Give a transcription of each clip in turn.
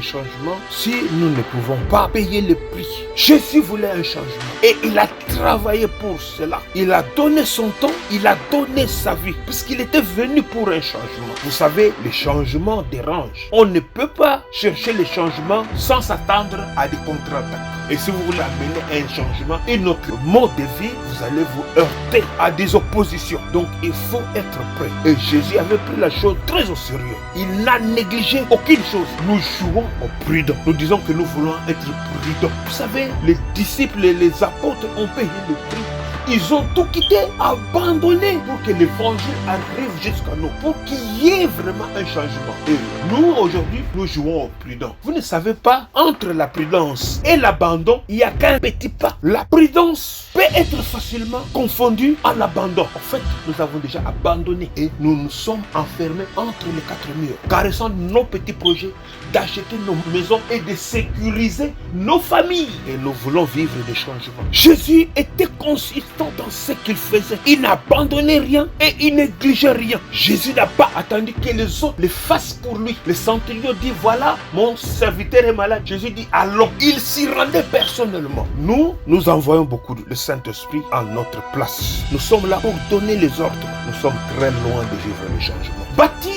changement si nous ne pouvons pas payer le prix. Jésus voulait un changement et il a travaillé pour cela. Il a donné son temps, il a donné sa vie puisqu'il était venu pour un changement. Vous savez, les changements dérangent. On ne peut pas chercher les changements sans s'attendre à des contre-attaques. Et si vous voulez amener un changement et notre mode de vie, vous allez vous heurter à des oppositions. Donc il faut être prêt. Et Jésus avait pris la chose très au sérieux. Il n'a négligé aucune chose. Nous jouons au prudent. Nous disons que nous voulons être prudents. Vous savez, les disciples et les apôtres ont payé le prix. Ils ont tout quitté, abandonné pour que l'évangile arrive jusqu'à nous, pour qu'il y ait vraiment un changement. Et nous, aujourd'hui, nous jouons au prudent. Vous ne savez pas, entre la prudence et l'abandon, il n'y a qu'un petit pas. La prudence peut être facilement confondue à l'abandon. En fait, nous avons déjà abandonné et nous nous sommes enfermés entre les quatre murs, caressant nos petits projets d'acheter nos maisons et de sécuriser nos familles. Et nous voulons vivre des changements. Jésus était consistant dans ce qu'il faisait. Il n'abandonnait rien et il négligeait rien. Jésus n'a pas attendu que les autres le fassent pour lui. Le centurion dit, voilà, mon serviteur est malade. Jésus dit, allons. Il s'y rendait personnellement. Nous envoyons beaucoup le Saint-Esprit en notre place. Nous sommes là pour donner les ordres. Nous sommes très loin de vivre les changements. Bâtir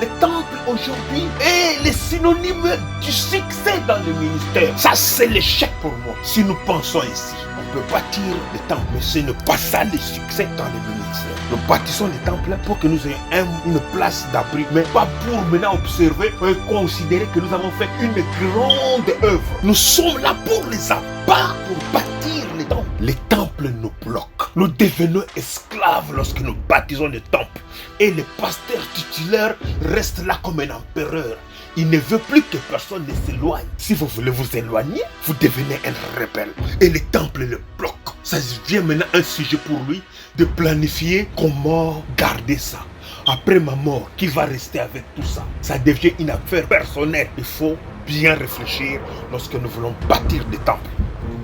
les temples aujourd'hui est le synonyme du succès dans le ministère. Ça, c'est l'échec pour moi. Si nous pensons ici, on peut bâtir les temples, mais ce n'est pas ça le succès dans le ministère. Nous bâtissons les temples pour que nous ayons une place d'abri, mais pas pour maintenant observer et considérer que nous avons fait une grande œuvre. Nous sommes là pour les abattre, pour bâtir les temples. Les temples nous bloquent. Nous devenons esclaves lorsque nous bâtissons les temples. Et le pasteur titulaire reste là comme un empereur. Il ne veut plus que personne ne s'éloigne. Si vous voulez vous éloigner, vous devenez un rebelle. Et les temples le bloquent. Ça devient maintenant un sujet pour lui de planifier comment garder ça. Après ma mort, qui va rester avec tout ça? Ça devient une affaire personnelle. Il faut bien réfléchir lorsque nous voulons bâtir des temples.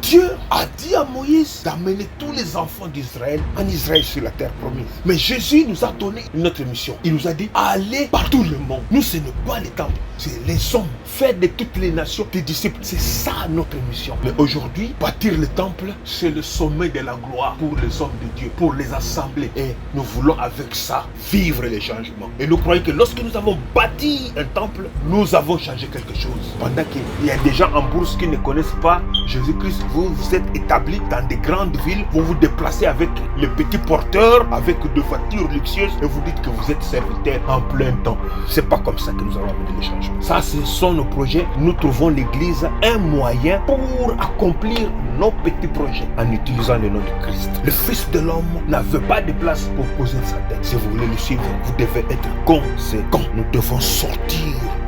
Dieu a dit à Moïse d'amener tous les enfants d'Israël en Israël sur la terre promise. Mais Jésus nous a donné une autre mission. Il nous a dit, allez par tout le monde. Nous, ce n'est pas les temples, c'est les hommes. Faire de toutes les nations des disciples. C'est ça notre mission. Mais aujourd'hui, bâtir le temple, c'est le sommet de la gloire pour les hommes de Dieu, pour les assemblées. Et nous voulons avec ça vivre les changements. Et nous croyons que lorsque nous avons bâti un temple, nous avons changé quelque chose. Pendant qu'il y a des gens en bourse qui ne connaissent pas Jésus-Christ, vous êtes établis dans des grandes villes, vous vous déplacez avec les petits porteurs, avec des voitures luxueuses et vous dites que vous êtes serviteurs en plein temps. C'est pas comme ça que nous allons amener les changements. Ça, ce sont nos projets. Nous trouvons l'église un moyen pour accomplir nos petits projets en utilisant le nom de Christ. Le Fils de l'homme n'avait pas de place pour poser sa tête. Si vous voulez le suivre, vous devez être conséquent. Nous devons sortir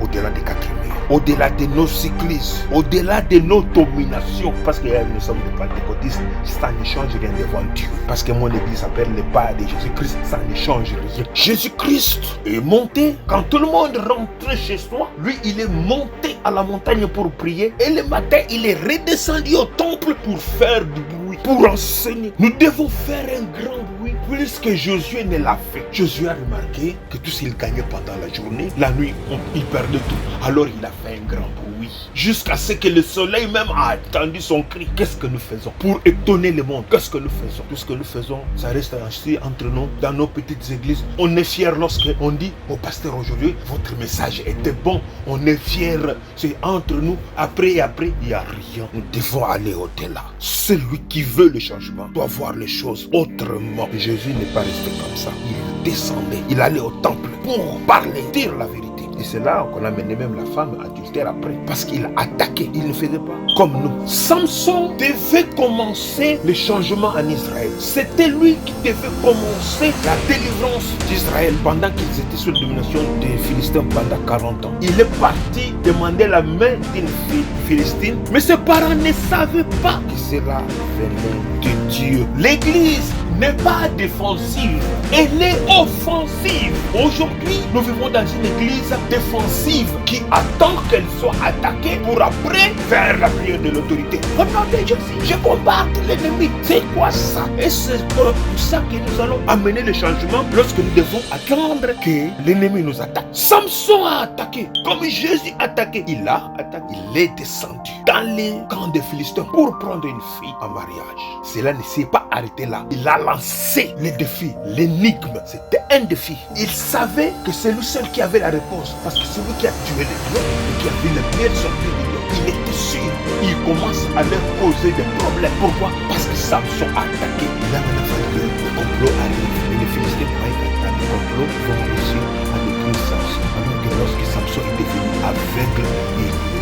au-delà des 4 murs, au-delà de nos cyclistes, au-delà de nos dominations, parce que nous sommes des pentecôtistes, ça ne change rien devant Dieu. Parce que mon église s'appelle le pas de Jésus-Christ, ça ne change rien. Jésus-Christ est monté, quand tout le monde rentrait chez soi, lui il est monté à la montagne pour prier, et le matin il est redescendu au temple pour faire du bruit, pour enseigner. Nous devons faire un grand bruit, plus que Josué ne l'a fait. Josué a remarqué que tout ce qu'il gagnait pendant la journée, la nuit, il perdait tout. Alors il a fait un grand bruit, jusqu'à ce que le soleil même a entendu son cri. Qu'est-ce que nous faisons pour étonner le monde? Qu'est-ce que nous faisons? Tout ce que nous faisons, ça reste ainsi entre nous, dans nos petites églises. On est fiers lorsqu'on dit au pasteur aujourd'hui, votre message était bon. On est fiers, c'est entre nous. Après et après, il n'y a rien. Nous devons aller au-delà. Celui qui veut le changement doit voir les choses autrement. Jésus n'est pas resté comme ça. Il descendait, il allait au temple pour parler, dire la vérité. Et c'est là qu'on a mené même la femme adultère après. Parce qu'il a attaqué. Il ne faisait pas comme nous. Samson devait commencer le changement en Israël. C'était lui qui devait commencer la délivrance d'Israël pendant qu'ils étaient sous la domination des Philistins pendant 40 ans. Il est parti demander la main d'une fille philistine. Mais ses parents ne savaient pas que cela venait de Dieu. L'église n'est pas défensive, elle est offensive. Aujourd'hui, nous vivons dans une église défensive qui attend qu'elle soit attaquée pour après faire la prière de l'autorité. Au nom de Jésus, je combattre l'ennemi. C'est quoi ça? Et c'est pour ça que nous allons amener le changement lorsque nous devons attendre que l'ennemi nous attaque. Samson a attaqué, comme Jésus a attaqué. Il a attaqué. Il est descendu dans les camps des Philistins pour prendre une fille en mariage. Cela ne s'est pas arrêté là. Il a lancé le défi, l'énigme. C'était un défi. Il savait que c'est lui seul qui avait la réponse. Parce que c'est lui qui a tué les lions et qui a vu le meilleur sortir des lions. Il était sûr. Il commence à leur poser des problèmes. Pourquoi? Parce que Samson a attaqué. Il a maintenant fallu que le complot arrive. Et les Philistins croyaient que dans le complot vont réussir à détruire Samson. Alors que lorsque Samson est devenu aveugle,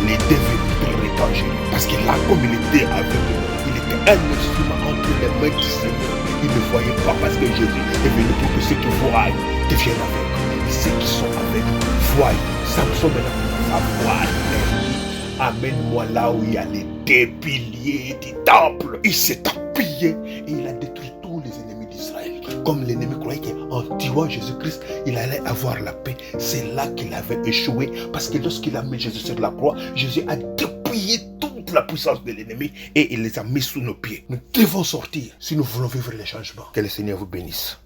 il est devenu très rétangé. Parce que là, comme il était aveugle, il était un instrument entre les mains du Seigneur. Il ne voyait pas parce que Jésus est venu pour que ceux qui voient deviennent aveugles. Et ceux qui sont aveugles voient. Samson maintenant, ça voit. Amène-moi là où il y a les deux piliers du temple. Il s'est appuyé et il a détruit tous les ennemis d'Israël. Comme l'ennemi croyait qu'en tuant Jésus-Christ, il allait avoir la paix. C'est là qu'il avait échoué. Parce que lorsqu'il a mis Jésus sur la croix, Jésus a dépouillé toute la puissance de l'ennemi et il les a mis sous nos pieds. Nous devons sortir si nous voulons vivre les changements. Que le Seigneur vous bénisse.